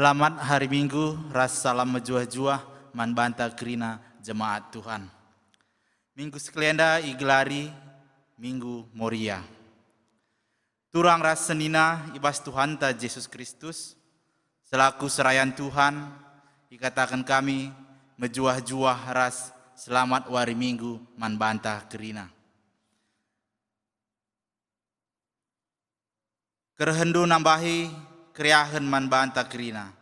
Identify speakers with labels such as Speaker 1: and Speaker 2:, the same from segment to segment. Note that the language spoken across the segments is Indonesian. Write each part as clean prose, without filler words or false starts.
Speaker 1: Selamat hari Minggu, ras salam mejuah-juah, man banta kerina jemaat Tuhan. Minggu sekalianda igelari Minggu Moria. Turang ras senina ibas Tuhan ta Yesus Kristus, selaku serayan Tuhan, ikatakan kami mejuah-juah ras selamat wari Minggu man banta kerina. Kerhendu nambahi kriahen man banta kerina.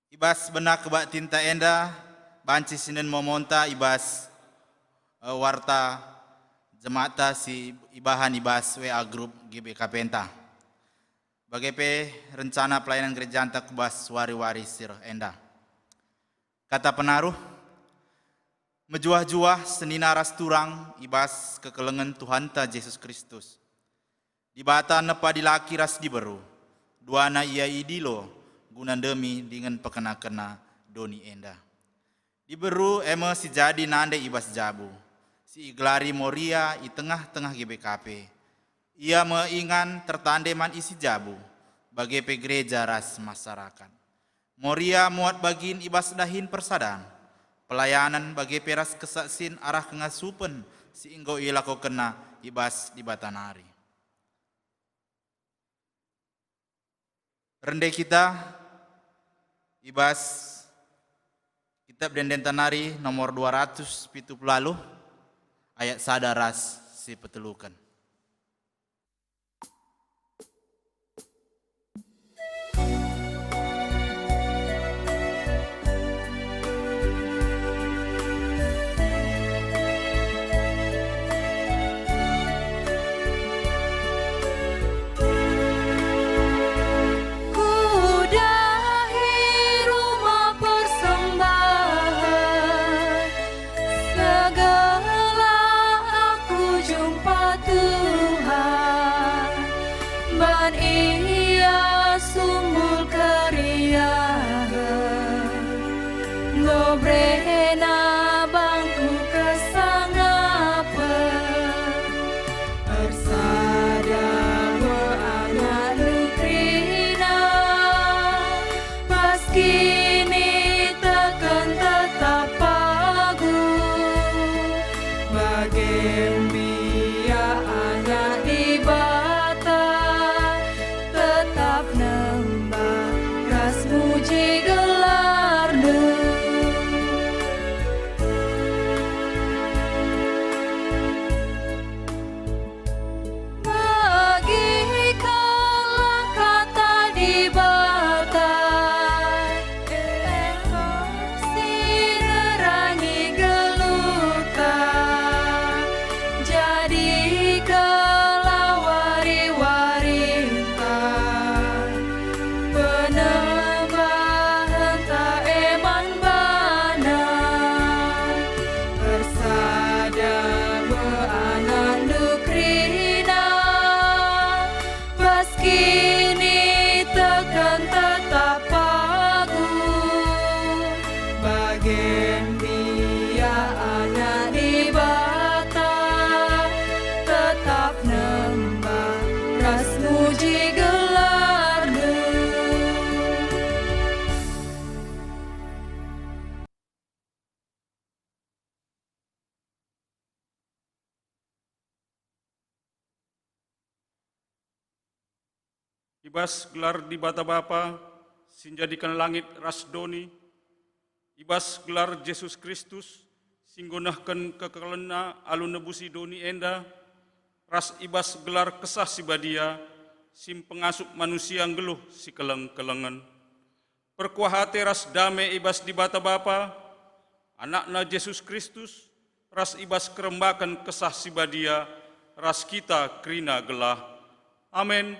Speaker 1: Ibas benak kebak tinta enda, banci sinen momonta ibas warta jemaata si ibahan ibas WA Group GBK Penta. Bagaimana rencana pelayanan gereja anta kubas wari-wari sir enda. Kata penaruh, mejuah-juah senina ras turang ibas kekelengan Tuhan ta Yesus Kristus. Di bata nepa dilaki ras diberu, duana ia idilo guna demi dengan pekena-kena doni enda. Diberu eme si jadi nande ibas jabu, si iglari Moria i tengah-tengah GBKP. Ia meingan tertandeman isi jabu, bagi gereja ras masyarakat. Moria muat bagin ibas dahin persadan, pelayanan bagi peras kesaksin arah kengasupen si inggo ilako kena ibas di batanari. Rendai kita ibas kitab Denden Tanari nomor 270 ayat sadaras si petelukan.
Speaker 2: Ibas gelar di bata Bapa, sinjadikan langit ras doni, ibas gelar Yesus Kristus, singgonahkan kekelena alun nebusi doni enda, ras ibas gelar kesah si badia, sim pengasup manusia ngeluh si keleng-kelengan. Perkuahate ras dame ibas di bata Bapa, anakna Yesus Kristus, ras ibas kerembakan kesah si badia, ras kita kerina gelah. Amin.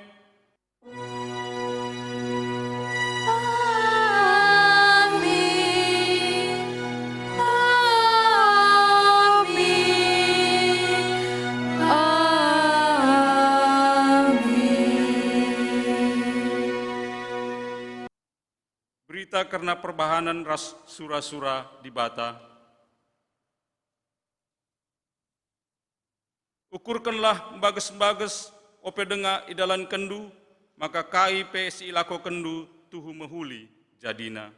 Speaker 2: Berita karena perbahanan ras sura-sura di bata. Ukurkanlah bages-bages ope denga idalan kendu, maka kai PSI lako kendu tuhu mehuli jadina.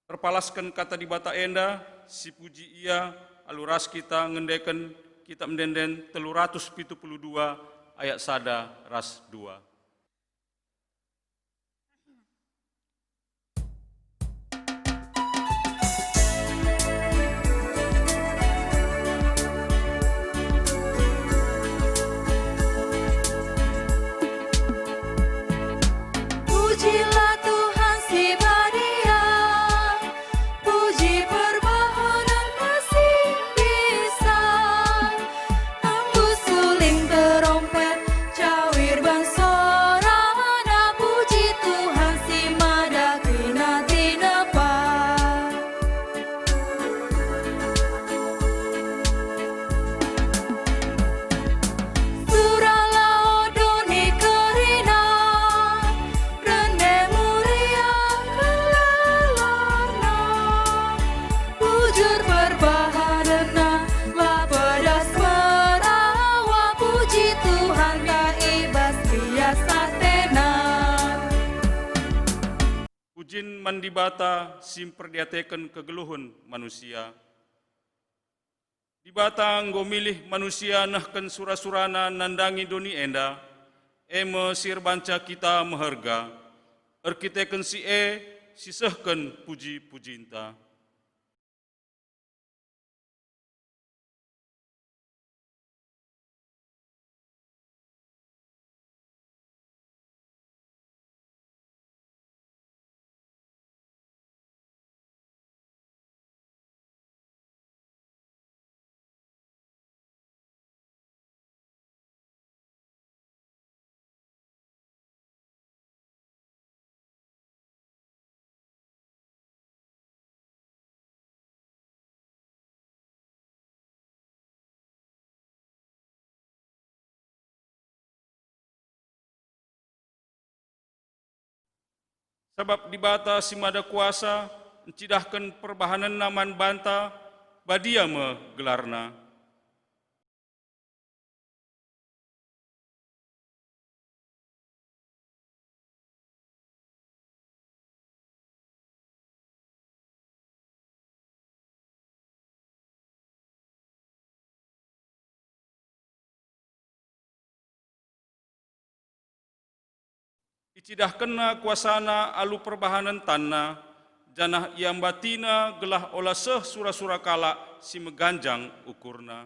Speaker 2: Terpalaskan kata di bata enda, si puji ia, aluras kita ngendeken kita mendenden 372 ayat sada ras 2.
Speaker 3: Pujilah Tuhan si Badia, puji permohonan kasih bisa. Hembus suling terompet, cawir bansorana, puji Tuhan si Madakina tinepa. Surala odoni kerina, rende mulia kelalana, bujur berbahadana, lapedas merawa, puji Tuhan kaibas biasa tena.
Speaker 2: Pujin mandibata sim perdiateken kegeluhun manusia. Dibata nggo milih manusia nahken sura-surana nandangi doni enda, eme sir banca kita meherga, erkiteken si sisehken puji-pujinta. Sebab dibata si mada kuasa, encidahkan perbahanan naman banta, badia me gelarna. Icidahkenna kuasana alu perbahanan tanna, janah iam batina gelah olah seh sura-sura kala si meganjang ukurna.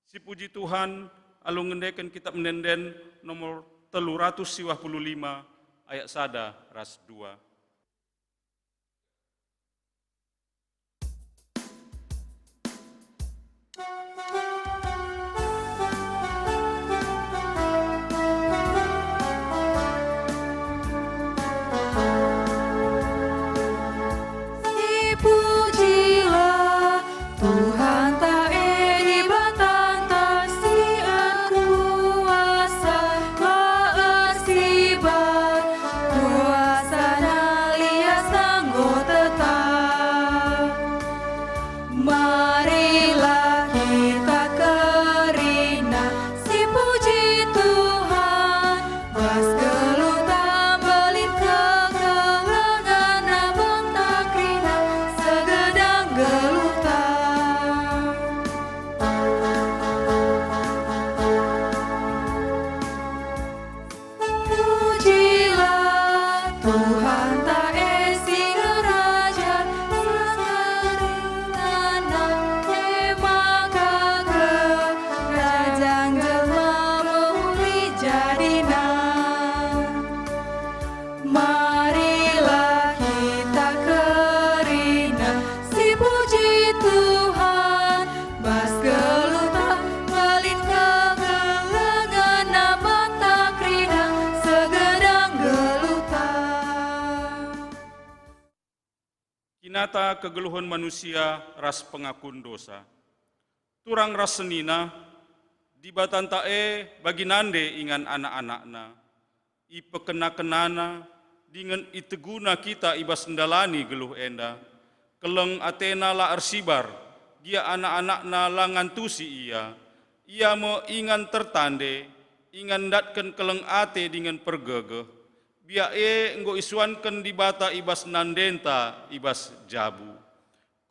Speaker 2: Si puji Tuhan, alu ngendeken kitab mendenden nomor 355 ayat sada ras 2.
Speaker 3: Dipujilah Tuhan tae batanta sian kuasa maersibar, kuasa nalia sanggo tetap. Marilah kita kerina si puji Tuhan, bas gelutan belin kegelengan abang takrina segedang gelutan. Pujilah Tuhan tae si raja sangarina emaka kerajaan jelma muli jadina. Marilah kita kerina si puji Tuhan, bas gelutan belin kegelengan abang takrina segedang gelutan.
Speaker 2: Kinata kegeluhan manusia ras pengakun dosa. turang ras senina, di batanta bagi nande ingan anak-anakna, ipekena-kenana, dengan iteguna kita ibas ndalani geluh enda, keleng atena la arsibar, dia anak-anakna la ngantusi ia mo ingan tertande, ingan datken keleng ate dengan pergegeh, bia enggo isuanken di bata ibas nandenta ibas jabu.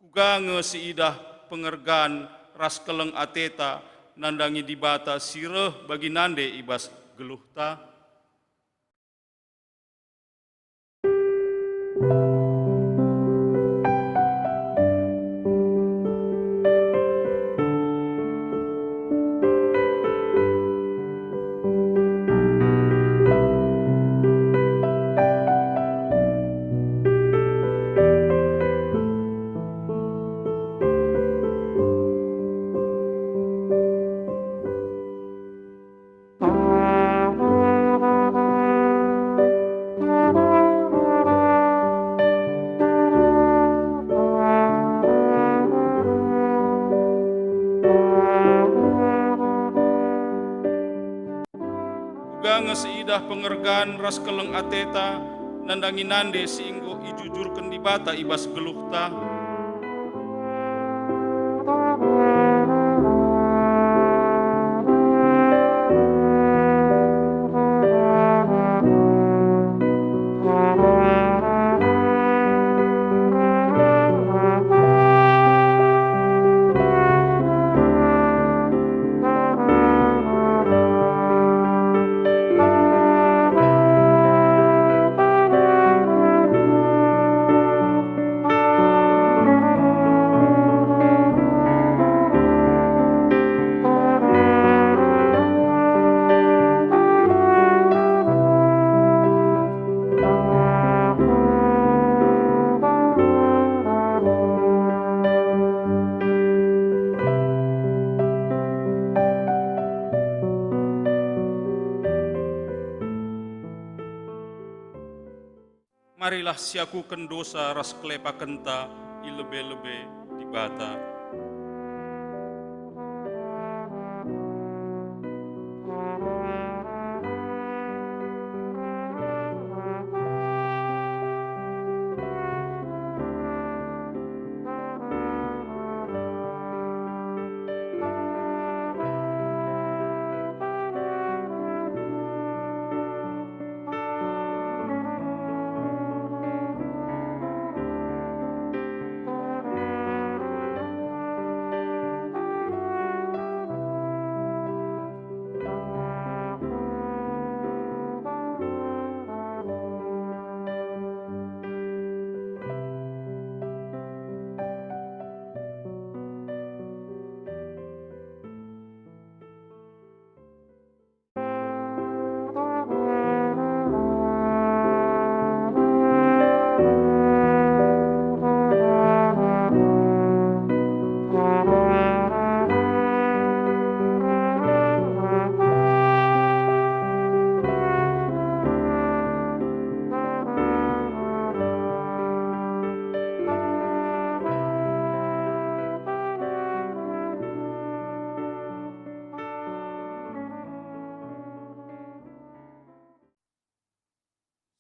Speaker 2: Kugange si idah pengergan ras keleng ateta nandangi di bata sireh bagi nande ibas geluhta. Seidah pengergaan ras keleng ateta nandangi nande siinggo ijujurken di bata ibas geluhta. Marilah siakuken dosa ras klepa kenta ilebe-lebe di bata.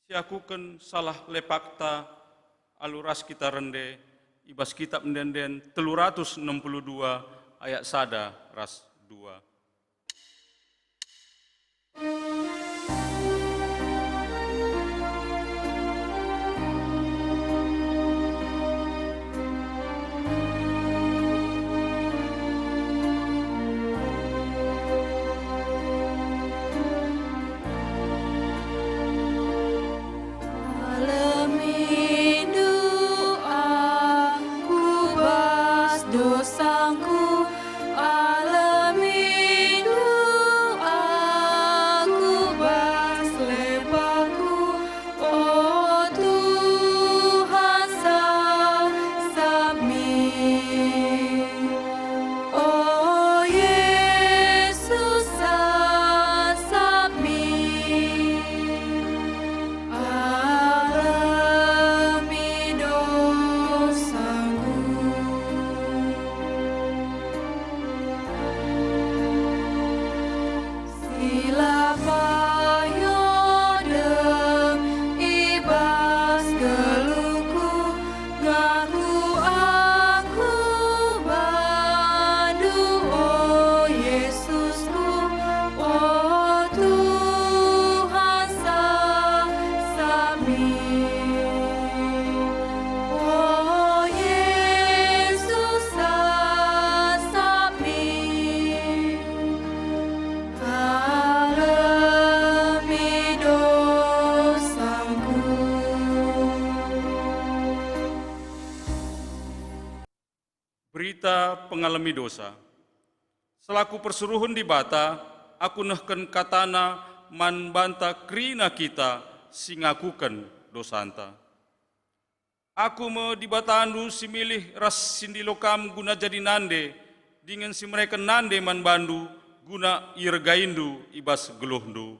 Speaker 2: Siakuken salah lepakta aluras kita rende ibas kitab mendenden 362 ayat sada ras 2.
Speaker 3: Dosaku alami
Speaker 2: kita pengalami dosa. Selaku persuruhan di bata, aku nehken katana man banta krina kita singakukan dosanta. Aku me di batandu si milih ras sindilokam guna jadi nande, dengan si mereka nande man bandu guna irgaindu ibas geluhndu.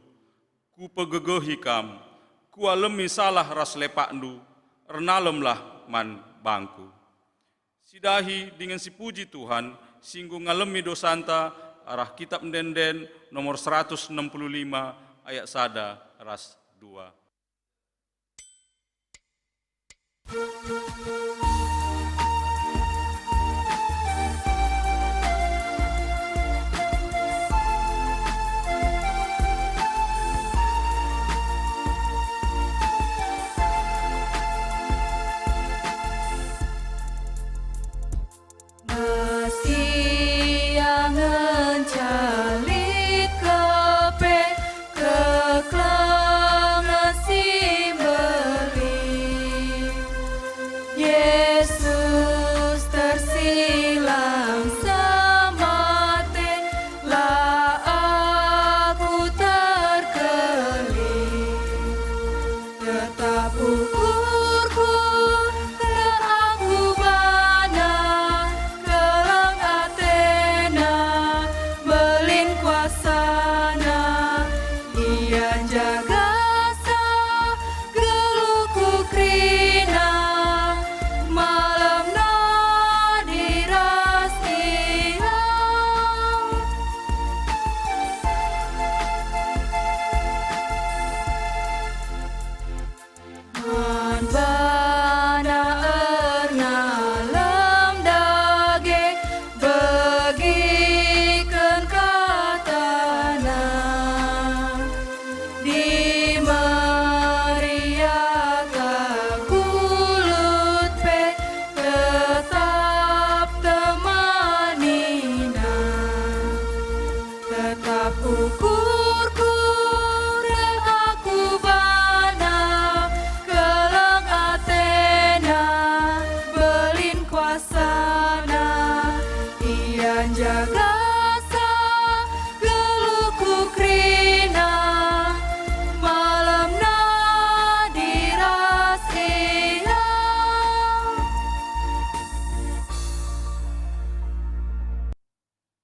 Speaker 2: Ku pegegehi kam, ku alemi salah ras lepakndu, renalemlah man bangku. Sidahi dengan si puji Tuhan, singgung ngalemi dosanta, arah kitab Denden nomor 165 ayat sada ras 2.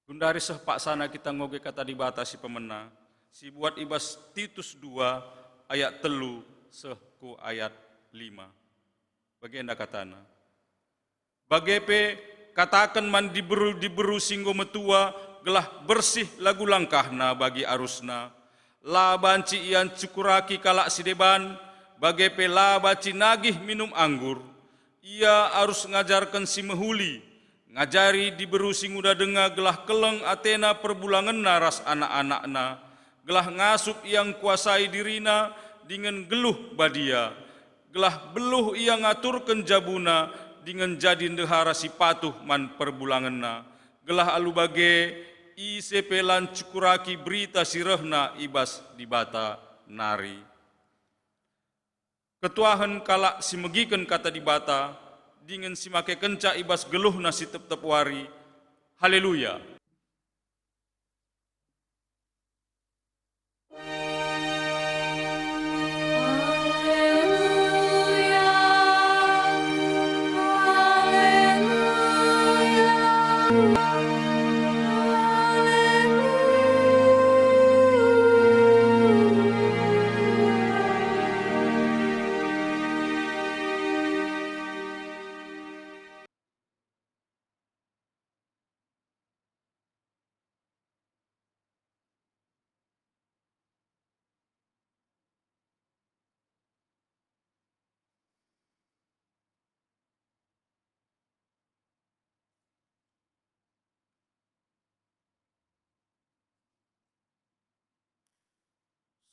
Speaker 2: Gundari seh paksana kita ngoge kata dibatasi pemena, si buat ibas Titus 2 ayat 3 seh ku ayat 5. Bagi enda katana. Bagepe katakan man diberu singgo metua gelah bersih lagu langkahna bagi arusna. La banci ian cukuraki kalak sideban, bagepe la baci nagih minum anggur. Ia harus ngajarkan si mehuli, ngajari diberu singuda denga gelah keleng atena perbulangan naras anak-anakna, gelah ngasup yang kuasai dirina dengan geluh badia, gelah beluh yang ngaturkan jabuna dengan jadi ndehara si patuh man perbulanganna, gelah alu bage isepelan cukuraki berita sirehna ibas dibata nari. Ketuahan kalak si megiken kata dibata, dengan si make kenca ibas geluh nasi tep-tep wari. Haleluya.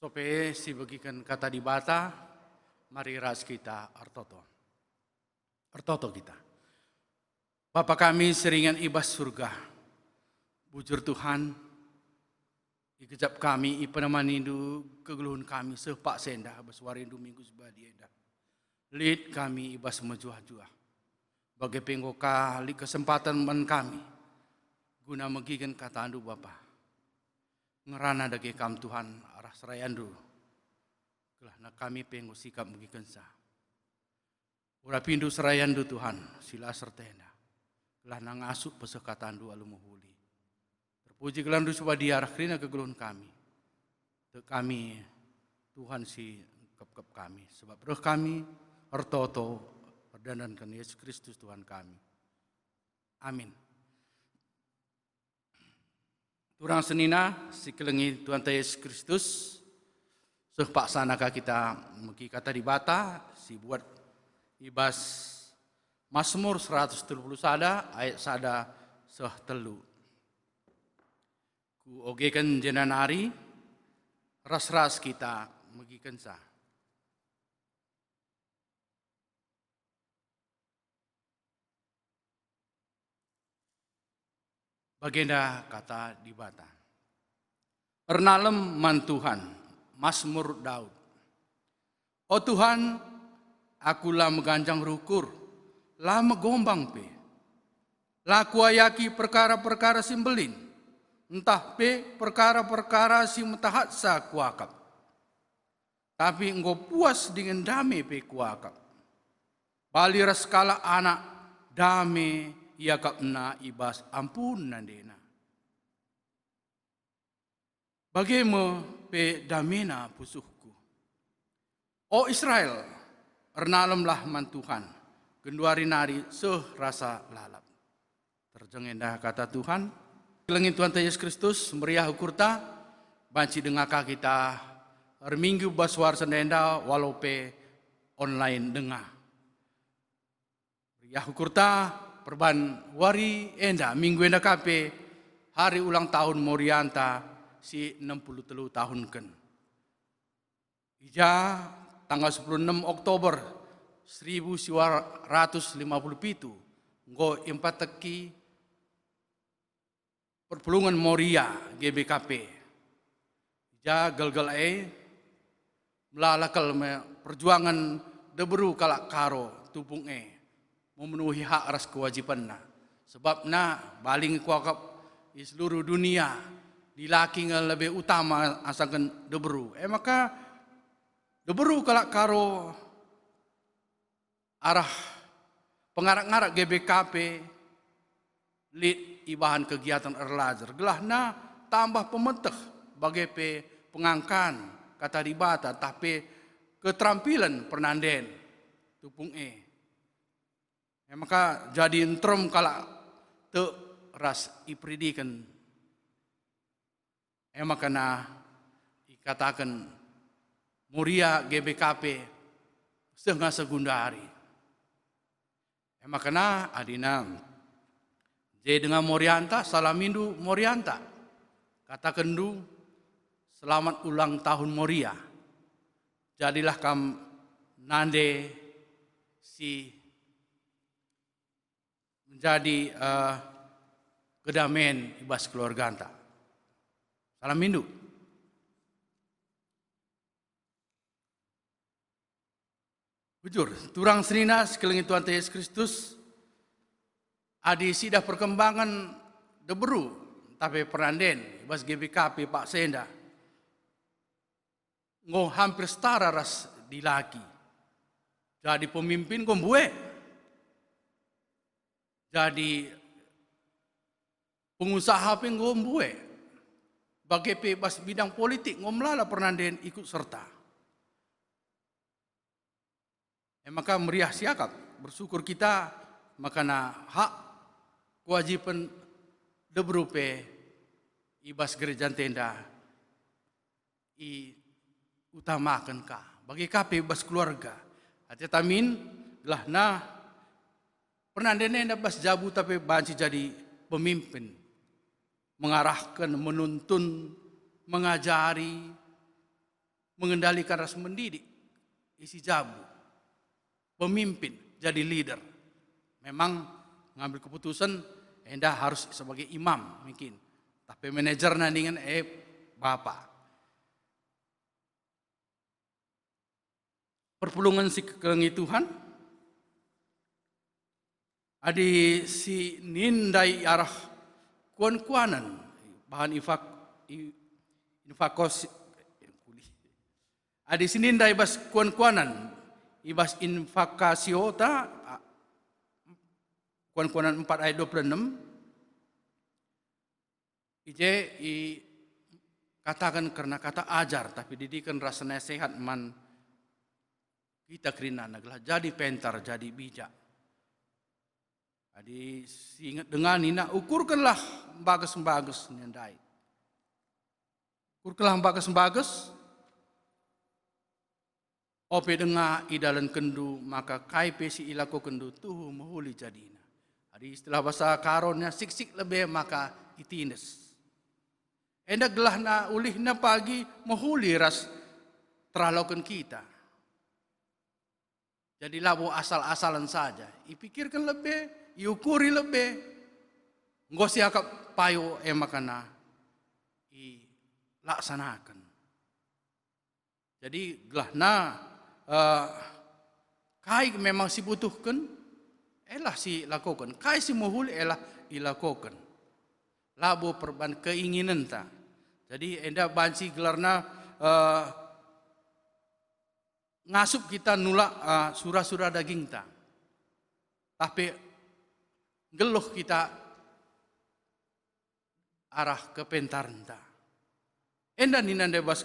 Speaker 4: Sope si bagikan kata di bata, mari ras kita artoto kita. Bapa kami seringan ibas surga, bujur Tuhan, ikejap kami ipenamandu kegeluhun kami sepak sendah beswarindu minggu sebadi enda. Lid kami ibas mejuah-juah. Bagi penggo kali kesempatan men kami. Guna megigen kata andu Bapa. Ngerana dagi kam Tuhan arah serayandu. Kelah na kami penggo sikap megigen sa. Ura pindu serayandu Tuhan sila sertena. Kelah na ngasuk pesek kata andu alumuhuli. Terpuji kelandu subadi arah krina kegelun kami. Te kami Tuhan si kep kami. Sebab roh kami ertoto perdandankan Yesus Kristus Tuhan kami. Amin. Turang senina sikelengi Tuhan Yesus Kristus. Pak sanaka kita meki kata di bata si buat ibas Mazmur 130 sada ayat sada seh telu. Ku ogekan jenanari ras-ras kita megi kensa. Bagenda kata di bata. Ernalem man Tuhan, Mazmur Daud. O Tuhan, akulah meganjang rukur, lah megombang pe. Lah kuayaki perkara-perkara simbelin, entah pe perkara-perkara si metahat sa kuakap. Tapi engkau puas dengan damai pe kuakap. Bali raskala anak damai ia kapna ibas ampun nandena. Bagaimana pe damena pusuhku. O Israel, ernalemlah man Tuhan, genduari nari seh rasa lalap. Terjengendah kata Tuhan, kelengin Tuhan Yesus Kristus, meriah ukurta, banci dengaka kita, minggu baswar sendenda walau pe online dengah. Meriah ukurta, perban wari enda minggu enda kape hari ulang tahun Morianta si 63 tahun ken. Ija tanggal 16 Oktober 1957 nggo empat teki perpulungan Moria GBKP. Ija galgal melalakal perjuangan deberu kalak karo tupung memenuhi hak aras kewajibanna. Sebab na baling kuakap di seluruh dunia dilaki nga lebih utama asakan deberu. Maka deberu kalak karo arah pengarak-ngarak GBKP lid ibahan kegiatan erlajar. Gelah na tambah pemeteh bagi pe pengangkan kata dibata tapi keterampilan pernanden tupung maka jadi entrom kala te ras ipridikan. Maka na ikatakan Muria GBKP setengah segundari. Maka na adina je dengan Morianta salamindu Morianta. Katakan du selamat ulang tahun Moria. Jadilah kam nande si menjadi kedamaian ibas keluarga anta. Salam mindu. Bujur, turang senina sekeliling Tuhan Yesus Kristus adi sidah perkembangan deberu tapi peranden ibas GBKP Pak Senda ngo hampir setara ras dilaki. Jadi pemimpin kombue. Jadi pengusaha pengombue bagi bebas bidang politik ngomlala pernanden ikut serta. Maka meriah siakap bersyukur kita makana hak kewajiban debrupe ibas gereja tenda i utamakan ka bagi kape ibas keluarga. Hati tamin lah na pernah dene bas jabu tapi banci jadi pemimpin. Mengarahkan, menuntun, mengajari, mengendalikan ras mendidik. Isi jabu. Pemimpin, jadi leader. Memang ngambil keputusan, enda harus sebagai imam mungkin. Tapi manajer nandingan bapak. Perpulungan si kelengi Tuhan, Adi si nindai arah kuan-kuanan bahan infakos adi si nindai bas kuan-kuanan ibas infakasio ta kuan-kuanan 4 ayat 26 katakan karena kata ajar tapi didikan rasa nasihat man kita kerina naglah jadi pentar jadi bijak. Jadi ingat dengan ini ukurkanlah bagus-bagus nendai. Ukurkanlah bagus-bagus. Ope dengar idalan kendu maka kai pesi ilako kendu tuh mahuli jadina. Jadi istilah bahasa karonnya sik-sik lebih maka itines. Enda gelah na ulih na pagi mahuli ras teralokan kita. Jadi labo asal-asalan saja. Ipikirkan lebih, iukuri lebih. Nggak siakap payo makana laksanakan. Jadi gelah na kai memang si butuhkan, elah si lakukan. Kai si mahuli elah ilakukan. Labo perban keinginan ta. Jadi enda banci gelarna ngasup kita nulak surah-surah daging ta. Tapi geluh kita arah ke pentaran ta. Enda ninanda bas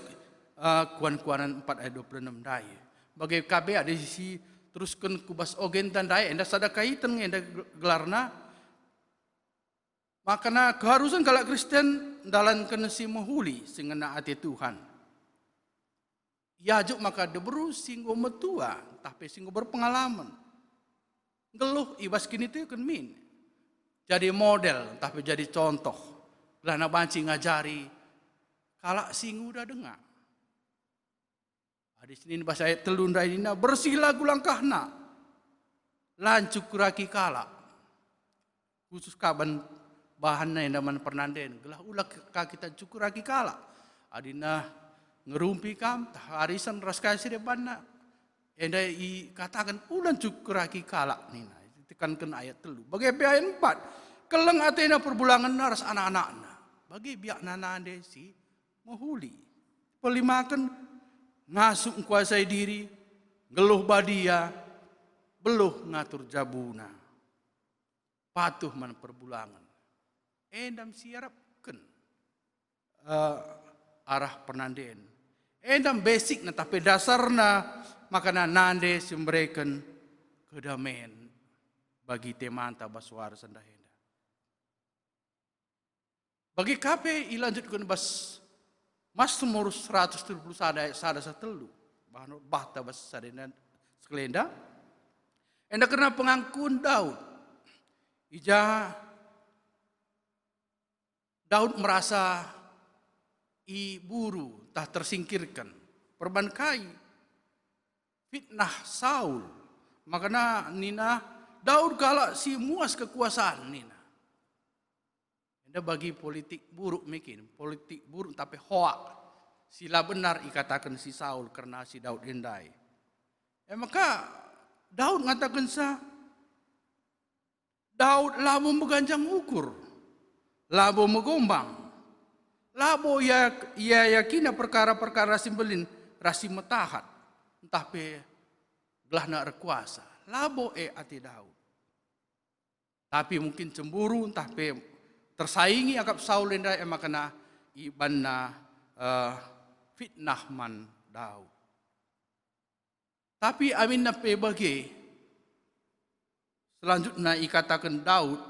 Speaker 4: kuan-kuanan 4 ayat 26 daya. Bagai KB ada sisi teruskan kubas ogen dan daya. Enda sada kaitan enda gelarna. Makana keharusan kalau Kristen dalam kena si mahuli singena hati Tuhan. Yajuk maka deberu singgo metua tapi singgo berpengalaman. Geluh ibas kini tu kan min. Jadi model tapi jadi contoh. Lana banci ngajari kalak singgu dah dengar. Di sini bahasa ayat telun raina bersih lagu langkahna. Lancuk kuraki kalak. Khusus kaban bahanna yang daman pernanden. Gelah ulah kita cukuraki kalak. Adina ngerumpi kam harisan ras kasih depanna. Enda i katakan ulan cukuraki kalak nina. Tekankan ayat telu. Bagi ayat 4. Keleng atena perbulangan naras anak-anakna. Bagi biak nanande si mahuli. Pelimakan ngasuk kuasai diri, geluh badia, beluh ngatur jabuna. Patuh man perbulangan. Endam siarapkan arah penanden. Endam basic na tapi dasarna makana nande sembrekan kedamaian bagi temanta baswar sandahenda. Bagi KP ilanjutkan bas Mazmur 170 sada satelu. Bahan bahta bas sadena sekelenda. Enda kena pengangkun Daud. Ija Daud merasa iburu tak tersingkirkan. Perbankai fitnah Saul. Makanya nina Daud galak si muas kekuasaan nina. Enda bagi politik buruk mungkin, politik buruk tapi hoak. Sila benar ikatakan si Saul karena si Daud endai. Maka Daud ngatakan Daud labo meganjang ukur, labo megombang, labo ia yakina perkara-perkara simbelin rasi metahat, tapi belah nak rekuasa, labo ati Daud. Tapi mungkin cemburu, tapi tersaingi akap Saul endai makana ibanna fitnah man Daud. Tapi amin nape bagi selanjutnya ikatakan Daud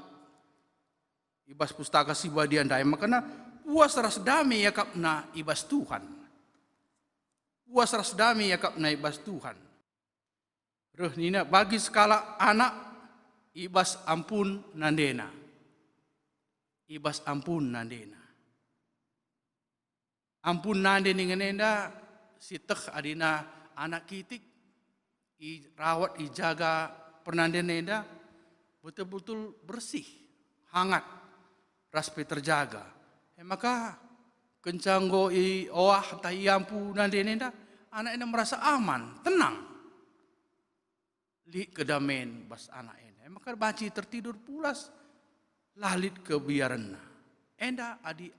Speaker 4: ibas pustaka sibadian dai makana puas ras damai yakap na ibas Tuhan. Puas ras damai yakap na ibas Tuhan. Ruh nina bagi skala anak ibas ampun nandena. Ibas ampun nandena. Ampun nandena ngenenda sitek adina anak kitik rawat ijaga pernandenenda betul-betul bersih, hangat, raspe terjaga. Maka kencanggo oah tahi ampun nandena anaknya merasa aman, tenang. Li kedamaian bas anak ini. Maka baci tertidur pulas lalit kebiaran. Enda adi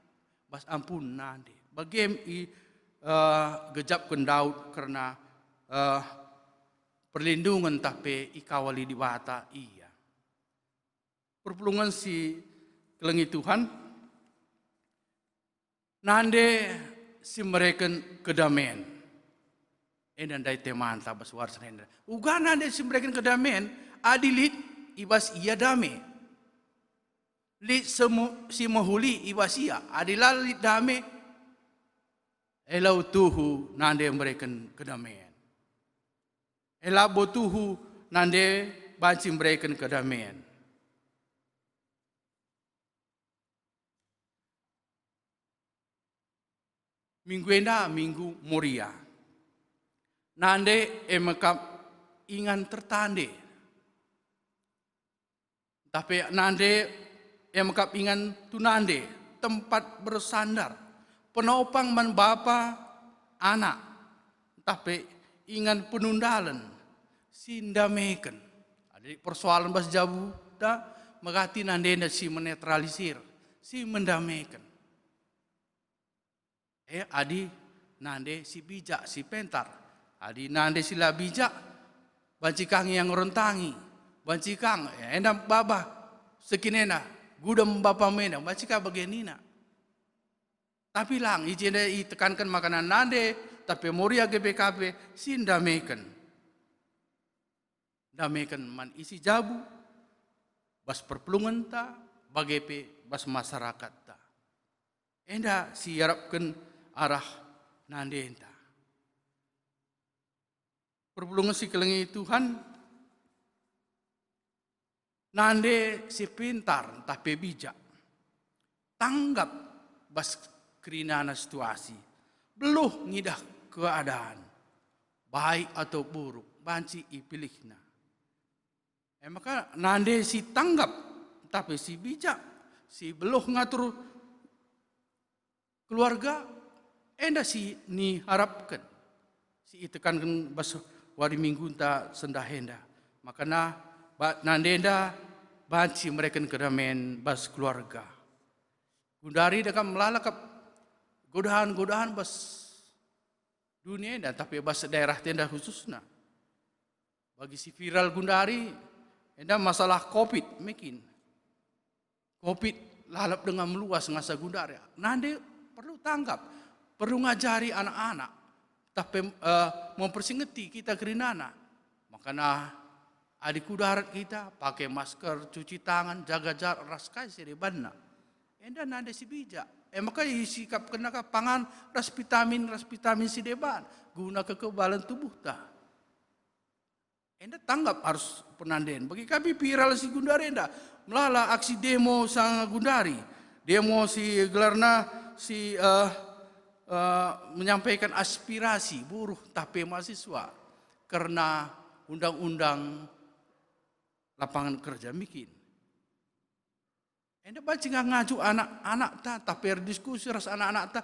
Speaker 4: bas ampun nande. Bagem gejapkan Daud karena perlindungan tapi ikawali di bata iya. Perpulungan si kelengi Tuhan nande si mereka kedamaian. Endan dai teman tabas warsan enda. Uga nande si mereka kedamaian adilit ibas iya damai. Lit si mahuli ibas iya adilal lit damai. Elau tuhu nande mereka kedamaian. Elabo tuhu nande banci mereka kedamaian. Minggu enda minggu Moria. Nande emakap ingan tertande. Tapi nande emakap ingan tunande tempat bersandar. Penopang man bapa anak. Tapi ingan penundalan. Sindameken. Ada persoalan bas jabu dah magati nande si menetralisir. Si mendamaikan. Adi nande si bijak, si pentar. Adi nande sila bijak, banci kang yang rentangi. Banci kang, endam baba, sekinena, gudam bapa mena, banci kang bagenina. Tapi lang, ijenda tekankan makanan nande, tapi Moria GBKP, sindamekan. Damekan man isi jabu, bas perpulungan ta, bagepe, bas masyarakat ta. Enda si harapkan arah nande enta. Perpulungan si kelengi Tuhan, nande si pintar tapi bijak. Tanggap bas kerinana situasi. Beluh ngidah keadaan. Baik atau buruk, banci ipilihna. Maka nande si tanggap tapi si bijak. Si beluh ngatur keluarga, enda si ni harapkan. Si itekankan bas wari minggu ta sendah enda. Makana nandenda banci mereka kedamaian bas keluarga. Gundari dekam melalakap godaan-godaan bas dunia enda tapi bas daerah tenda khususna. Bagi si viral Gundari enda masalah COVID mungkin. COVID lalap dengan meluas ngasa Gundari. Nande perlu tanggap, perlu ngajari anak-anak, tapi mempersingeti kita kerinana. Makanya adik kudarat kita pakai masker, cuci tangan, jaga jarak, raskai serebanna. Enda nande si bijak. Maka sikap kena pangan ras vitamin si deban guna kekebalan tubuh ta. Enda tanggap harus penanden. Bagi kami viral si Gundari enda melala aksi demo sang Gundari, demo si gelarna si menyampaikan aspirasi buruh tapi mahasiswa karena undang-undang lapangan kerja bikin. Enda baca ngaju anak-anak ta tapi diskusi ras anak-anak ta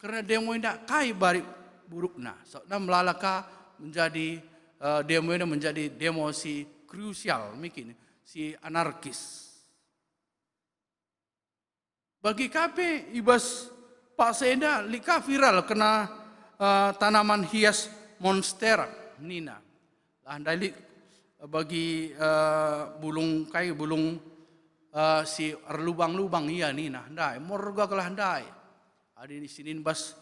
Speaker 4: karena demo enda kai bari burukna. Soalnya melalaka menjadi demo ini menjadi demo si krusial bikin si anarkis. Bagi KP ibas Pak Senda lika viral kena tanaman hias monstera nina. Andai bagi bulung kai bulung si lubang-lubang iya nina. Andai morga kelah andai. Adi di sini bas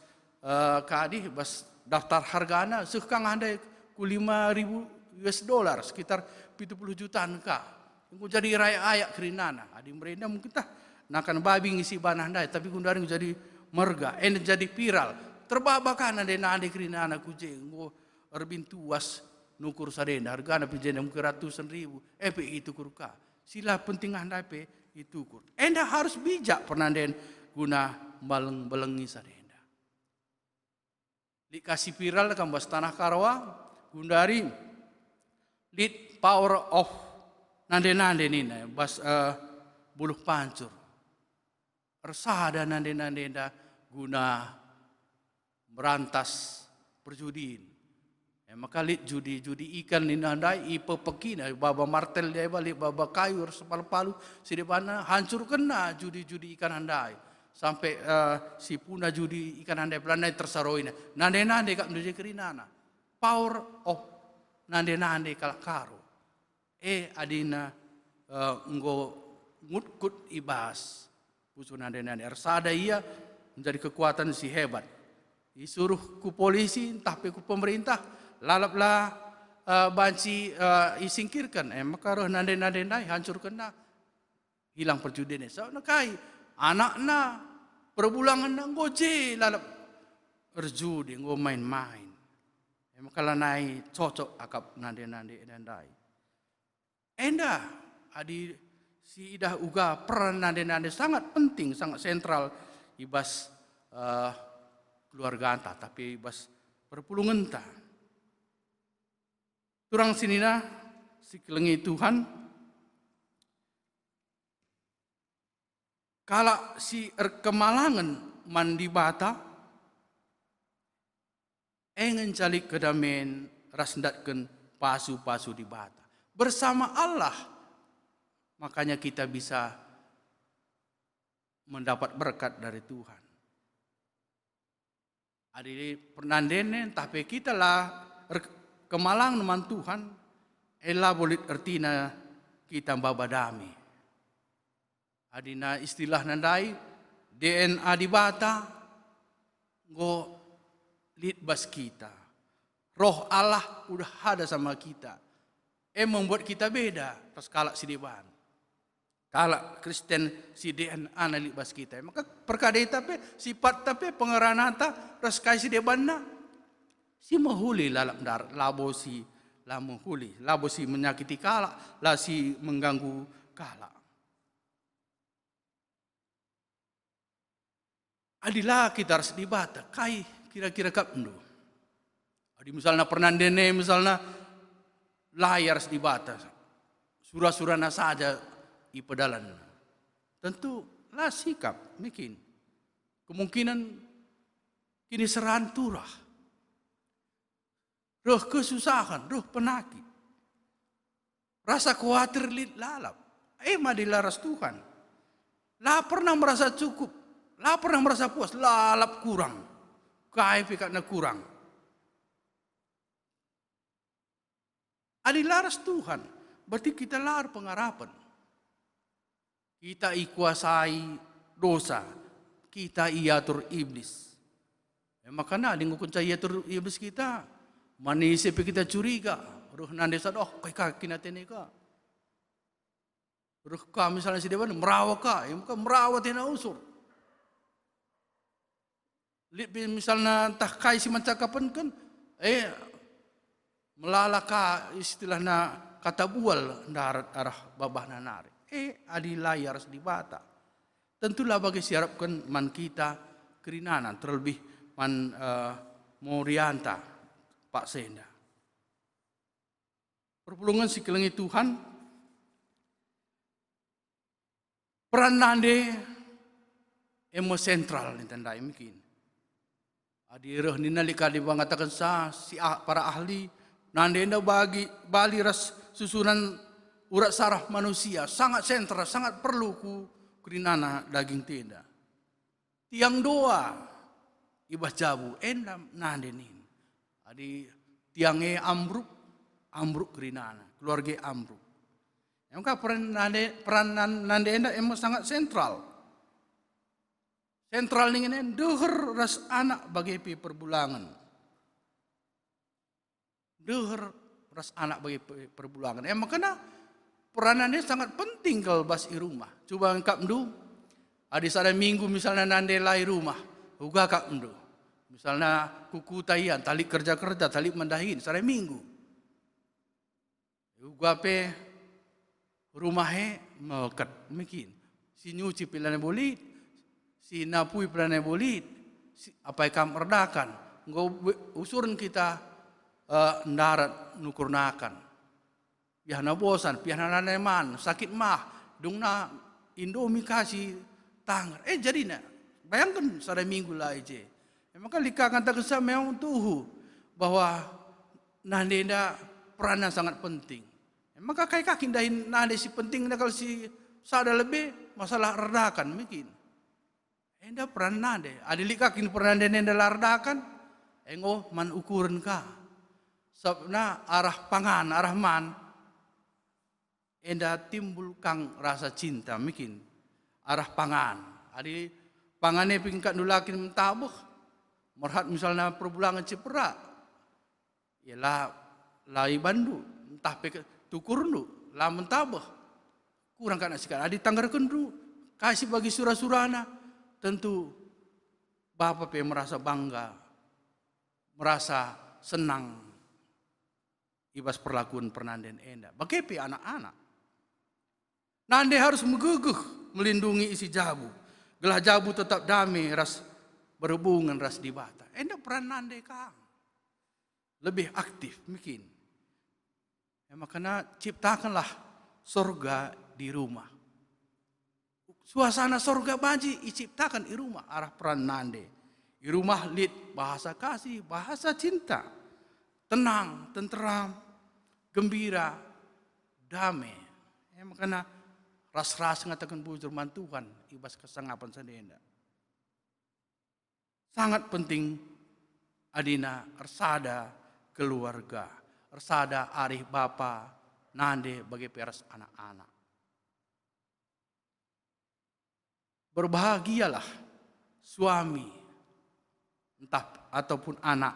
Speaker 4: kadi bas daftar hargana sekang andai ku 5.000 US dollar sekitar 70 jutaan ka. Aku jadi raya ayak kerinana. Adi merenda mungkin tah nakan babi ngisi banah andai tapi Gundari jadi merga, jadi viral. Terbabakan ada nade kerina anak kucing, erbin tuas nukur sadenda, harga na pinjam ke ratusan ribu, itu kurka. Sila penting anda itu kur. Enda harus bijak penanden guna balengi sadenda. Dikasih viral kan bas tanah Karawang, Gundari, lead power of nande ni, bas buluh pancur. Resah dan nanda guna berantas perjudiin. Maka lit judi ikan ni nandai ipe pekina baba martel dia balik baba kayu sepalu-palu sidebana hancur kena judi ikan handai sampai si puna judi ikan handai pelanai tersaroina nande kak nuje kerinana power of nande kalak karo adina ngo ngutkut ibas pusu nande ersada ia menjadi kekuatan si hebat disuruh ku polisi entah ku pemerintah lalaplah banci isingkirkan maka roh nande hancur kena hilang perjudian so nakai anak perbulangan nang goje lalap berjudi ngo main-main maka lanai cocok akap nande enda adi si idah uga peran nande sangat penting sangat sentral ibas keluarga anta tapi ibas perpulungan ta turang sinina si kelengi Tuhan kala si kemalangan mandi bata engen calik kedamen rasndatkeun pasu-pasu di bata bersama Allah makanya kita bisa mendapat berkat dari Tuhan adi pernandene tapi kita lah kemalang neman Tuhan, ela bolit ertina kita babadami. Adina istilah nandai, DNA di bata, go litbas kita. Roh Allah udah ada sama kita. Membuat kita beda, pas kalak si deban. Kalak Kristen si DNA na litbas kita. Maka perkara tapi sifat tapi pengeranata raskai si debanna. Si mahuli lalap dar labo si lamuhuli labo si menyakiti kala la si mengganggu kala adilah kita harus dibata kai kira-kira kapndo adi misalnya pernandene misalnya layar harus dibata surah-surahna saja ipedalan tentu lah sikap mungkin kemungkinan kini serahan turah roh kesusahan, roh penakit. Rasa khawatir lalap. Madilaras Tuhan. Lah pernah merasa cukup. Lah pernah merasa puas. Lalap kurang. Kai pikatnya kurang. Adilaras Tuhan. Berarti kita lar pengharapan. Kita ikuasai dosa. Kita iatur iblis. Makanya ada ngukun iatur iblis kita. Manisip kita curiga, roh nande sad kai kaki natene ka. Roh ka misalnya si dewan merawa ka, muka merawa tena usur. Misalnya entah kai si mencakapan kan, melalaka istilahna kata bual darat arah babah nanari. Adi layar di bata. Tentulah bagi siarapkan man kita kerinanan terlebih man Morianta. Pak Senda. Perpulungan si kelengi Tuhan. Peran nande sentral ni tandai mungkin. Adi roh ni nalika di mengatakan si para ahli nande enda bali ras susunan urat saraf manusia sangat sentral sangat perlu ku kerinana daging tenda. Tiang doa ibas jabu enda nande ni. Adi tiangnya ambruk kerinana, keluarga ambruk. Maka peran nande enda sangat sentral. Sentral ni ini deher ras anak bagi perbulangan. Deher ras anak bagi perbulangan. Makanya peranannya sangat penting kalau bas i rumah. Coba engkap ndu, adi sada minggu misalnya nande lai rumah, uga kap ndu. Misalnya kuku tayan, tali kerja, tali mendahin, sore minggu. Juga pe rumahnya mekat, mungkin. Si nyuci pilane bolit, si napui pilane bolit, apa yang merdakan. Usuran kita ndarat nukurnakan. Pihana bosan, pihana naneman, sakit mah, dungna Indomie kasih tangan. Jadi bayangkan sore minggu lah aja. Maka lika kata kesam memang tuhu bahwa nande enda peranan sangat penting. Maka kai kaki dahin nande si penting kalau si sada lebih masalah redakan mungkin. Enda peran nande, adilik kaki peran enda lardakan, engo man ukuran ka. Sabna arah pangan, arah man, enda timbul kang rasa cinta mungkin. Arah pangan, adi pangannya pingkat nulakin mentabuh, merhat misalnya perbulangan Cipera, ialah lai bandu, entah peke tukur nu, lah mentabuh, kurang kan asikan. Adi tanggar kendu, kasih bagi surah-surana, tentu Bapak pe merasa bangga, merasa senang, ibas perlakuan pernanden enda. Bagaimana anak-anak? Nande harus meguguh melindungi isi jabu. Gelah jabu tetap damai ras berhubungan ras di bata. Enda peran nande kang. Lebih aktif mungkin. Ya, makanya ciptakanlah sorga di rumah. Suasana sorga baji diciptakan di rumah arah peran nande. Di rumah lid bahasa kasih, bahasa cinta. Tenang, tenteram, gembira, damai. Ya, makanya ras-ras ngatakan bujur mantuhan ibas kesangapan sadenda. Sangat penting adina ersada keluarga, ersada arih bapa, nande bagi peras anak-anak. Berbahagialah suami entah ataupun anak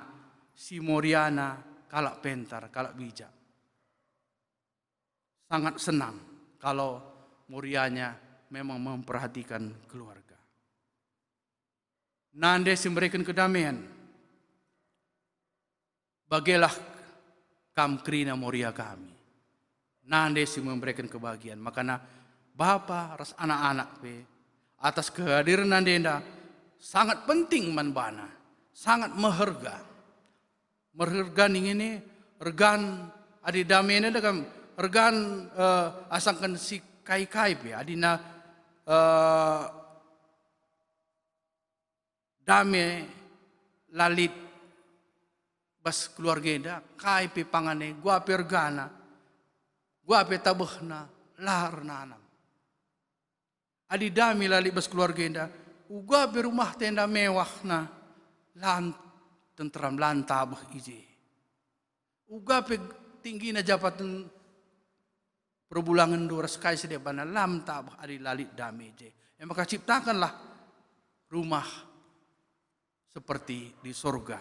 Speaker 4: si Moriana kalak pentar, kalak bijak. Sangat senang kalau Morianya memang memperhatikan keluarga. Nande memberikan kedamaian. Bagilah kam krina Moria kami. Nande memberikan kebahagiaan. Makanya Bapa ras anak-anak pe atas kehadiran nandenda sangat penting manbana, sangat meherga. Meherga ini regan adi damene dengan regan asangkan si kai-kai pe adina dame lalit bas keluarga eda kai pe pangane gua pergana gua pe tabehna lahar nanam adi dame lalit bas keluarga eda gua pe rumah tenda mewah na lan tentram lan tabeh ije uga pe tinggi na jabatan perbulangan dua sekali sedia bana lam tabah adi lalit dameje. Maka ciptakanlah rumah seperti di sorga.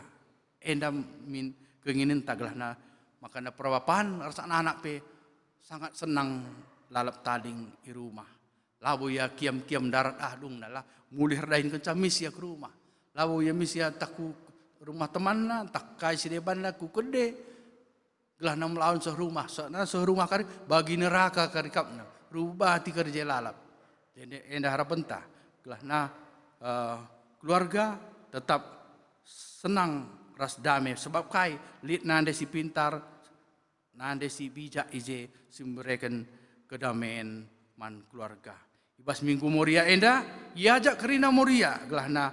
Speaker 4: Enda min keinginan taglahna makana perawapan rasa anak pe sangat senang lalap taling di rumah. Labu ya kiam-kiam darat ahdung nalah mulih dahin kencamis ya ke rumah. Labu ya misia taku rumah temanna tak kai sedia bana ku kede. Gelah nam lawan serumah, soalnya serumah kari bagi neraka kari kapna, rubah ti kerja lalap. Jadi enda harapan ta, gelah na keluarga tetap senang ras damai sebab kai lihat nande si pintar, nande si bijak ije memberikan kedamaian man keluarga. Ibas minggu Moria enda, iajak kerina Moria, gelah na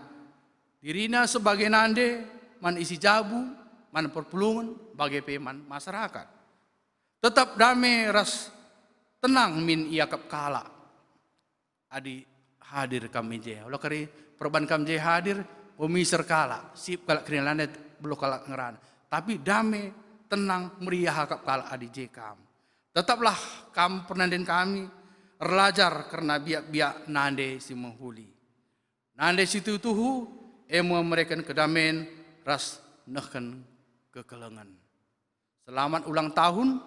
Speaker 4: dirina sebagai nande man isi jabu. Man perpulungan bagi peman masyarakat. Tetap damai ras tenang min iakap kala. Adi hadir kami je. Kalau kari perban kami je hadir, pemisir kala. Sip kala kena lanet belum kala ngeran. Tapi damai, tenang, meriah akap kala adi je kam. Tetaplah kam pernanden kami relajar karena biak-biak nande si menghuli. Nande si tuhu emo mereka kedamaian ras nehken kekelengan. Selamat ulang tahun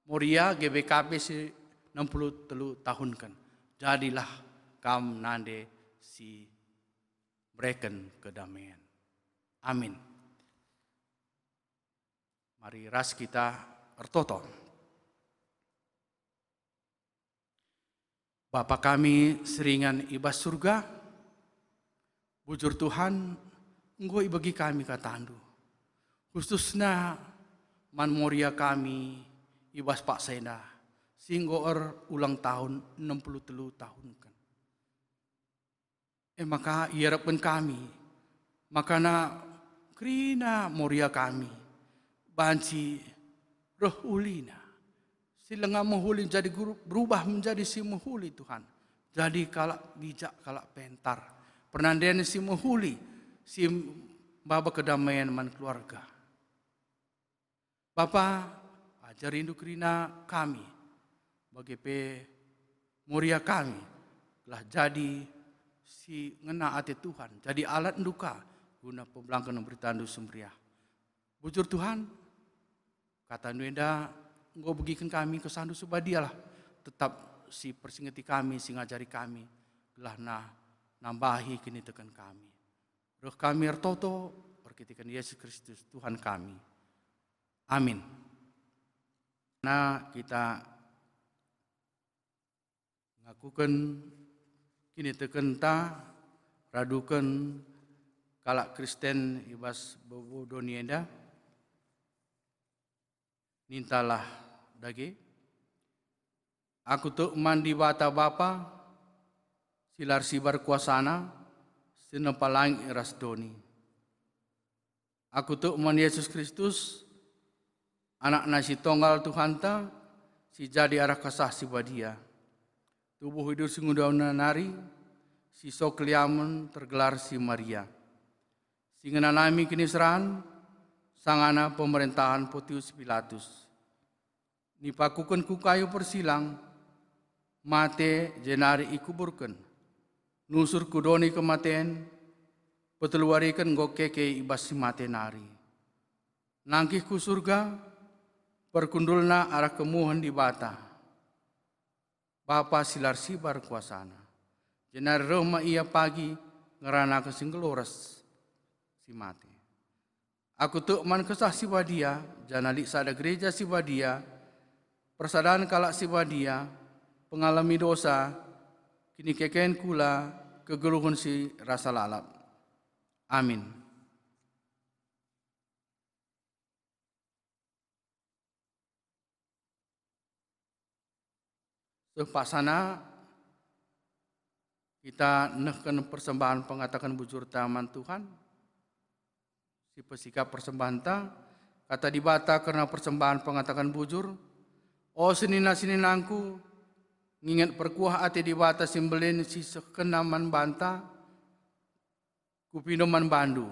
Speaker 4: Moria GBKP 63 tahun kan. Jadilah kam nande si breken kedamaian. Amin. Mari ras kita ertoto. Bapa kami seringan ibas surga, bujur Tuhan, engkau bagi kami katandu. Khususnya man Moria kami ibas Pak Sena singgoer ulang tahun 63 tahun kan. Maka iarapan kami makana krina Moria kami banci roh ulina. Silengah menghuli jadi guru, berubah menjadi si menghuli Tuhan. Jadi kalak bijak, kalak pentar. Penandian si menghuli, si baba kedamaian man keluarga. Bapa, ajar rindu kerina kami, bagi muria kami, telah jadi si ngena hati Tuhan, jadi alat duka, guna pembelangkan beritandu semeriah. Bujur Tuhan, kata Nuenda, engkau bagikan kami kesandu subadialah, tetap si persingeti kami, si ngajari kami, telah nambahi kini tekan kami. Roh kami ertoto, perkitikan Yesus Kristus, Tuhan kami. Amin. Nah, kita ngakukan kini tekan ta, radukan kalak Kristen ibas bobo donienda, nintalah dage. Aku tu mandi bata bapa, silar sibar kuasana, sinepalang iras doni. Aku tu man Yesus Kristus, anak nasi tonggal Tuhan ta, si jadi arah kasah si badia. Tubuh hidup si ngudauna nari, si sokliamun tergelar si Maria. Si ngenanami kini seran, sangana pemerintahan Pontius Pilatus. Nipakukan ku kayu persilang, mate jenari ikuburkan. Nusur kudoni kematian, peteluarikan gokeke ibas si mate nari. Nangkih ku surga, perkundulna arah kemuhan di bata. Bapa silar sibar kuasana. Jenari roma ia pagi, ngerana kesinggeloras si mate. Aku tu man kesah si badia, janalik sada gereja si badia, persadaan kalak si badia, pengalami dosa, kini keken kula, kegeluhun si rasa lalap. Amin. Sepasana kita nehkan persembahan pengatakan bujur taman Tuhan. Si pesikap persembahan ta, kata dibata karena persembahan pengatakan bujur. Oh sinina-sininangku, ngingat perkuah ati dibata simbelin si sekenaman banta, kupinoman bandu.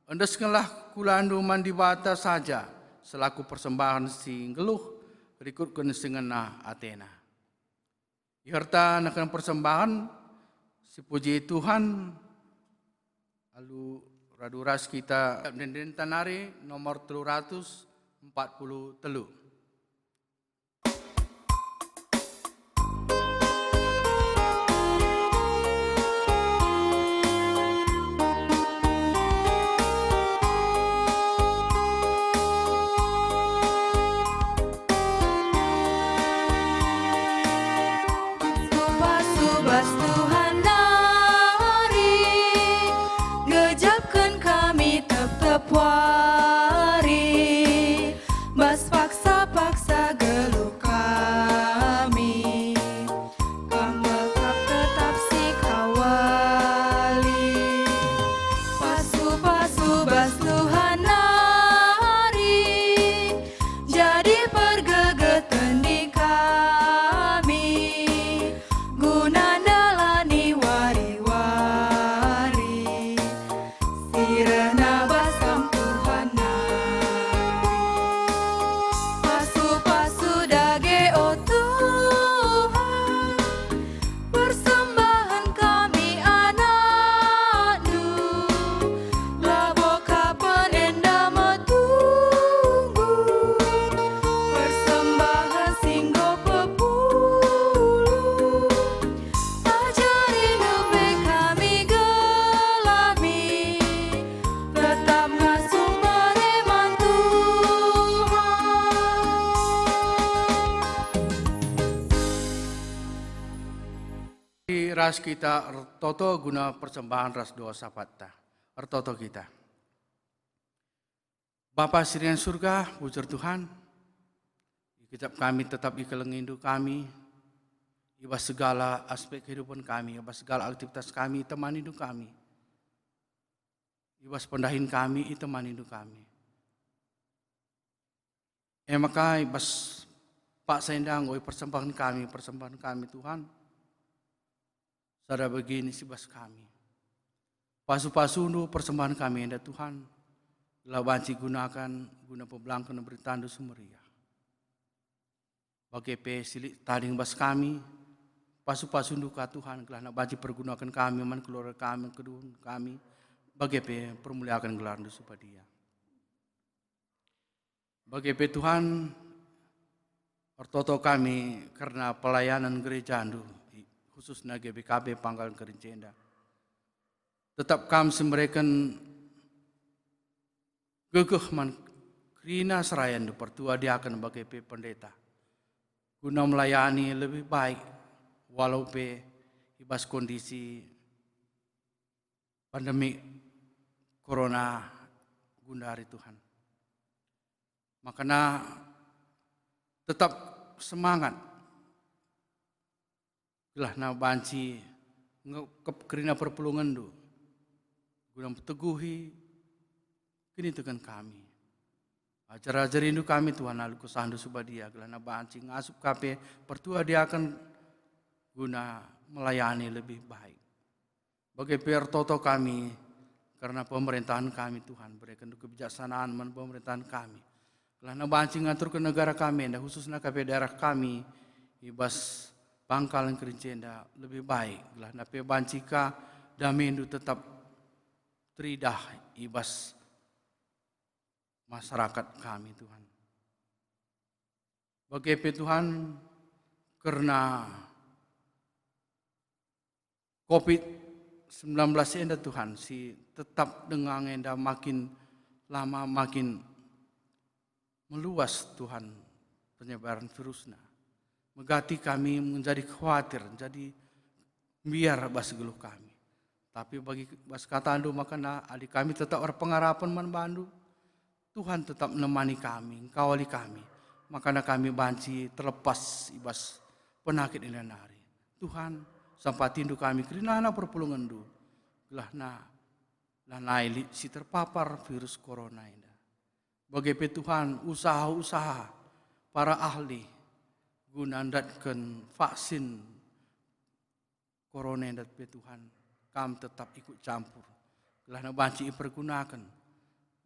Speaker 4: Endeskanlah kulandu man dibata saja, selaku persembahan si ngeluh, rikutkan singena Athena. Iharta nakan persembahan, si puji Tuhan, lalu raduras kita denden tanari nomor 343.
Speaker 3: Subas Tuhan nari, gejapkan kami tep-tep wari, bas paksa-paksa geluh kami, kambekap tetap si kawali. Pasu-pasu bas Tuhan nari, jadi pergegeten di kami, guna dalani wari-wari, sirena basam Tuhan nari. Pasu-pasu dage o Tuhan, persembahan kami anak-Nu, labo kapan enda matunggu, persembahan singgo pepulu, ajari nupe kami gelami, tetap ngasuh mereman Tuhan.
Speaker 4: Di ras kita ertoto guna persembahan ras doa sapata. Ertoto kita. Bapa Sirian surga, bujur Tuhan, kitab kami tetap ikelengindu kami, ibas segala aspek kehidupan kami, ibas segala aktivitas kami, teman hidup kami. Ibas pendahin kami, teman hidup kami. Makai bas Pak Sendang, oi persembahan kami Tuhan. Sada begini si bas kami. Pasu-pasundu persembahan kami enda Tuhan. Lah banci gunakan guna pembelangkan beritandu sumeria. Bagi silik tading bas kami. Pasu-pasundu ka Tuhan. Gelah nak banci pergunakan kami, man keluarga kami, kedua kami. Bagi permuliakan gelar supadia. Bagi Tuhan, ortoto kami karena pelayanan gereja andu, khususnya GBKB Pangkalan Kerinjenda. Tetap kami memberikan gegeh man krina serayan du pertua dia akan bagi pendeta. Guna melayani lebih baik walau ibas kondisi pandemi corona gundari Tuhan. Makanya tetap semangat. Gelah na banci kerina perpulungan du. Guna teguhi kini tekan kami. Ajar-ajar rindu kami Tuhan lalu kesandu subadia. Gelah na banci ngasup kape pertua dia akan guna melayani lebih baik. Bagi pertoto kami karena pemerintahan kami Tuhan berikan kebijaksanaan man pemerintahan kami. Gelah na banci ngatur ke negara kami dan khususnya ke daerah kami ibas Pangkalan Kerinjenda lebih baik. Gelah na banci ka damindu tetap teridah ibas masyarakat kami Tuhan. Bagi Tuhan karena COVID-19 enda Tuhan si tetap dengan enda makin lama makin meluas Tuhan penyebaran virusnya. Megati kami menjadi khawatir, jadi biar bas geluh kami. Tapi bagi bas katandu makana adik kami tetap berpengharapan man bandu. Tuhan tetap menemani kami, kawali kami. Makana kami banci terlepas ibas penyakit ini nari. Tuhan sampai tindu kami kerinana perpulungan du. Gelah na lanai si terpapar virus corona ini. Bagi Tuhan usaha-usaha para ahli guna ndatkan vaksin corona dat Tuhan. Kami tetap ikut campur. Gelah na banci pergunakan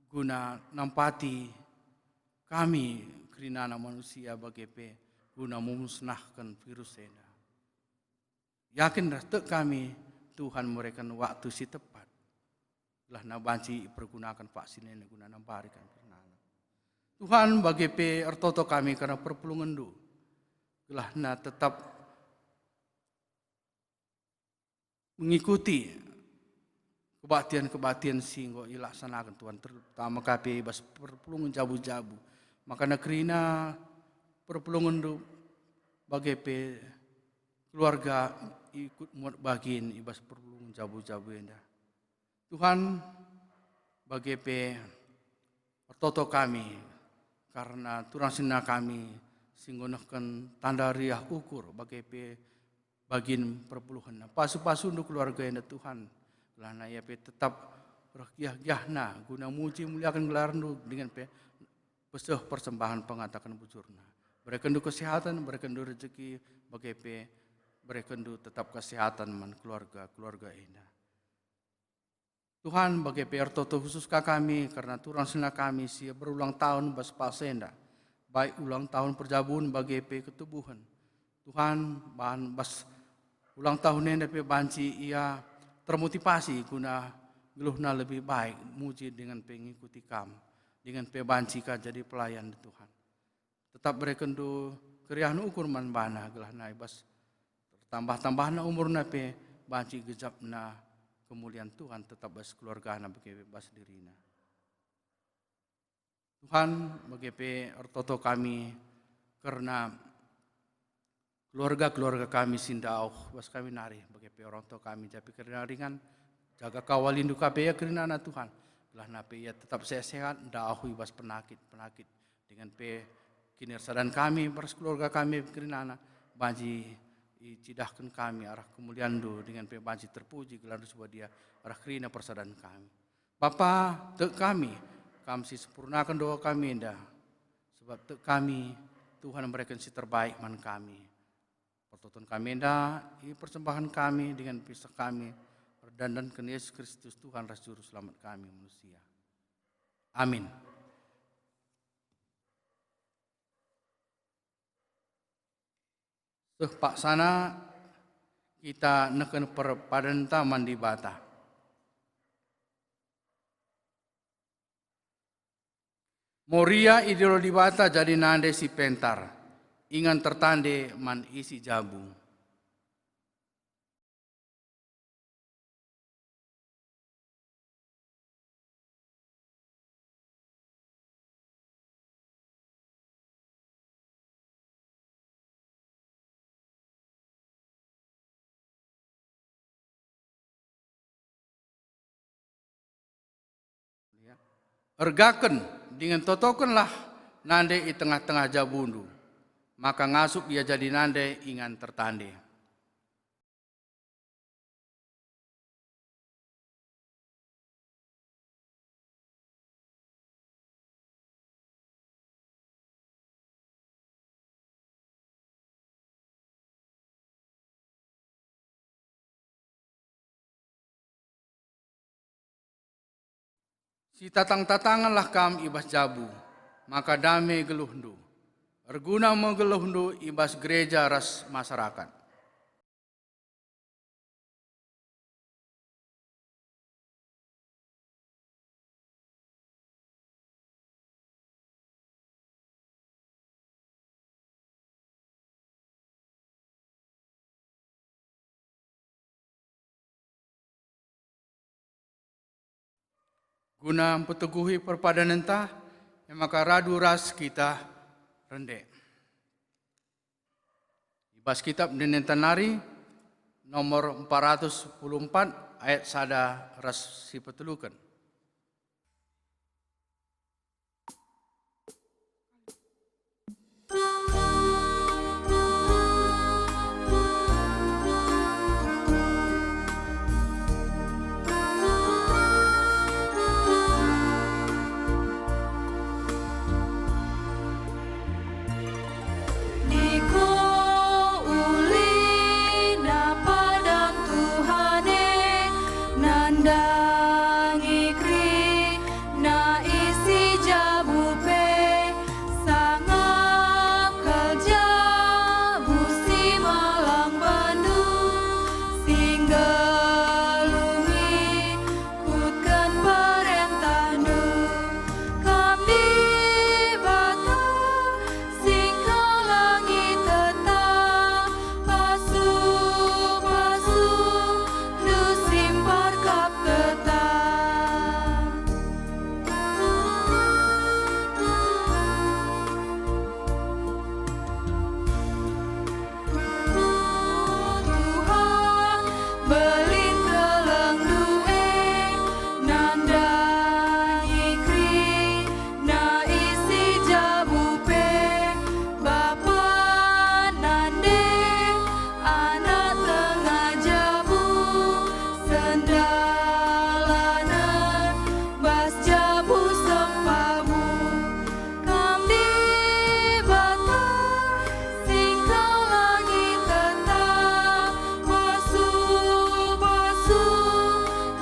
Speaker 4: guna nampati kami kerinana manusia bagi guna memusnahkan virus ini. Yakin dah kami Tuhan memberikan waktu si tepat. Gelah na banci pergunakan vaksin ini guna namparikan kerinana. Tuhan bagi ertoto kami karena perpulungan du. Gelah na tetap mengikuti kebaktian-kebaktian singgo ilaksanakan Tuhan terutama KP bas perpulungan jabu-jabu. Makanya kerina perpulungan du bagi keluarga ikut muat bagian ibas perpulungan jabu-jabu indah. Tuhan bagi pertoto kami karena turang sina kami singgonahkan tanda riah ukur bagi bagian perpuluhan. Pasu-pasu untuk keluarga yang Tuhan. Kelana ya tetap rakyah-yahna guna muji muliakan gelarnu dengan pesuh persembahan pengatakan bujurna. Berekendu kesehatan, berekendu rezeki bagi berekendu tetap kesehatan man keluarga ini. Tuhan bagi ertoto khusus kami karena turang sina kami sia berulang tahun bas pasenda. Baik ulang tahun perjabun bagi ketubuhan. Tuhan bahan bas ulang tahun ini banci ia termotivasi guna geluhna lebih baik muji dengan pengikuti kam dengan banci ka jadi pelayan Tuhan. Tetap berekendu keriahan ukur man bana gelahna ibas tambah-tambahna umurna banci gejapna kemuliaan Tuhan tetap bas keluargana bagi bas dirina. Tuhan bagi ortoto kami karena keluarga kami sindauh bas kami nari bagi orang tua kami tapi kerana ringan jaga kawal lindu kami ya kerana Tuhan gelah nape ya tetap sehat dauh bas penyakit dengan kinersadan kami beras keluarga kami kerana banji cidahkan kami arah kemuliaan do dengan banji terpuji gelar sebuah dia arah kerina persadan kami Bapa kami si sempurnakan doa kami indah Sebab kami, Tuhan memberikan si terbaik man kami. Pertonton kami enda, persembahan kami dengan pisah kami, berdandan ke Yesus Kristus Tuhan Ras Juru Selamat kami manusia. Amin. Pak sana kita neken perpadanta mandi bata. Moria idolo di bata jadi nande si pentar, ingan tertande man isi jabu. Ergaken dengan totokenlah nande i tengah-tengah jabundu, maka ngasup ia jadi nande ingan tertande. Si tatang-tatanganlah kam ibas jabu, maka dame geluhndu. Erguna megeluhndu ibas gereja ras masyarakat. Guna peteguhi perpadanentah, maka radu ras kita rendek. Ibas kitab Denentanari nomor 414 ayat sada ras si petelukan.
Speaker 3: Niko uli na padang Tuhane nandangi kri na isi jabupe sangap kerja busi malang Bandung singgalungi kutkan perintah nu kami bata singkalangi tetap pasu nu simpar kap tetap Tuhan belin keleng due nandangi kri na isi jabupe Bapa nande anak tengah jabu sendalanan bas jabu sempamu kami bata singkalangi tetap pasu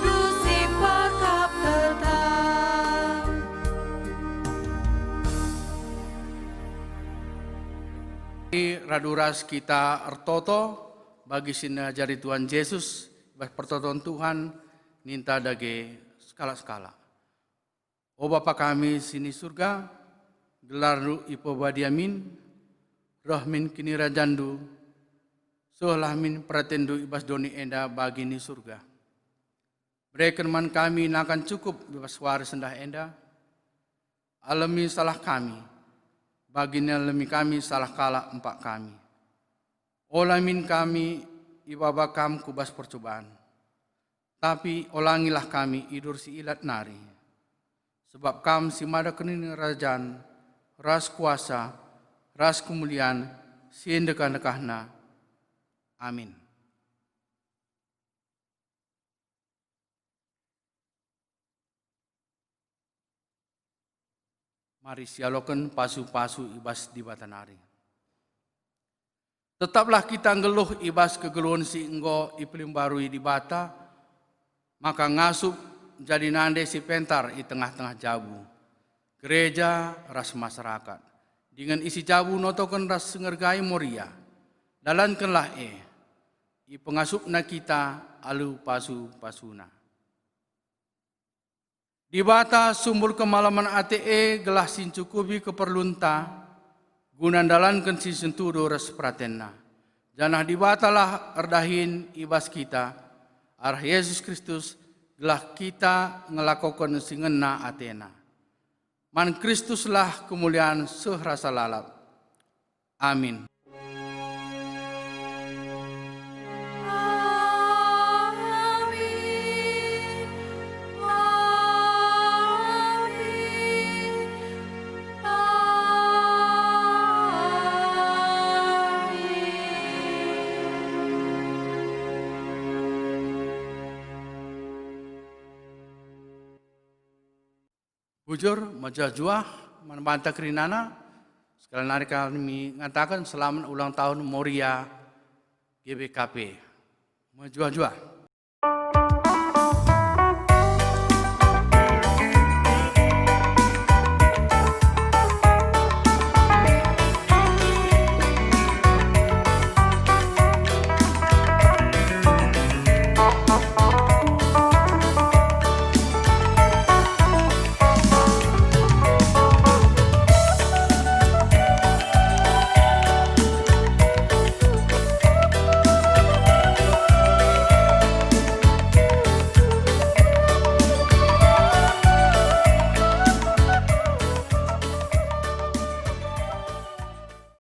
Speaker 3: du simpar kap tetap
Speaker 4: Raduras kita ertoto bagi sina jari Tuhan Yesus, bagi pertoton Tuhan, ninta dage skala-skala. O Bapa kami sini surga, gelar ru ipo badiamin, rohmin kini rajandu, sohlahmin pratendu ibas doni enda bagi ni surga. Berikan man kami nakan cukup ibas waris sendah enda, alami salah kami, baginya lemi kami salah kala empak kami. Olamin kami ibabakam kubas percobaan. Tapi olangilah kami idur si ilat nari. Sebab kam si mada kening rajaan, ras kuasa, ras kemuliaan, si endekah-dekahna. Amin. Mari sialokan pasu-pasu ibas di batanari. Tetaplah kita ngeluh ibas kegeluhan si enggo iplim barui di bata, maka ngasup jadi nande si pentar di tengah-tengah jabu. Gereja ras masyarakat. Dengan isi jabu notokan ras ngergai moria. Dalankanlah i pengasupna kita alu pasu-pasuna. Di bata sumbul kemalaman ATE gelah sincukubi keperlunta guna dalankan si sentudo res pratenna. Janah di batalah erdahin ibas kita arah Yesus Kristus gelah kita ngelakukan singena Atena. Man Kristuslah kemuliaan sehrasa lalap. Amin. Bujur, majajuah, manbanta kerinana, sekalian hari kami mengatakan selamat ulang tahun Moria GBKP. Majuah-juah.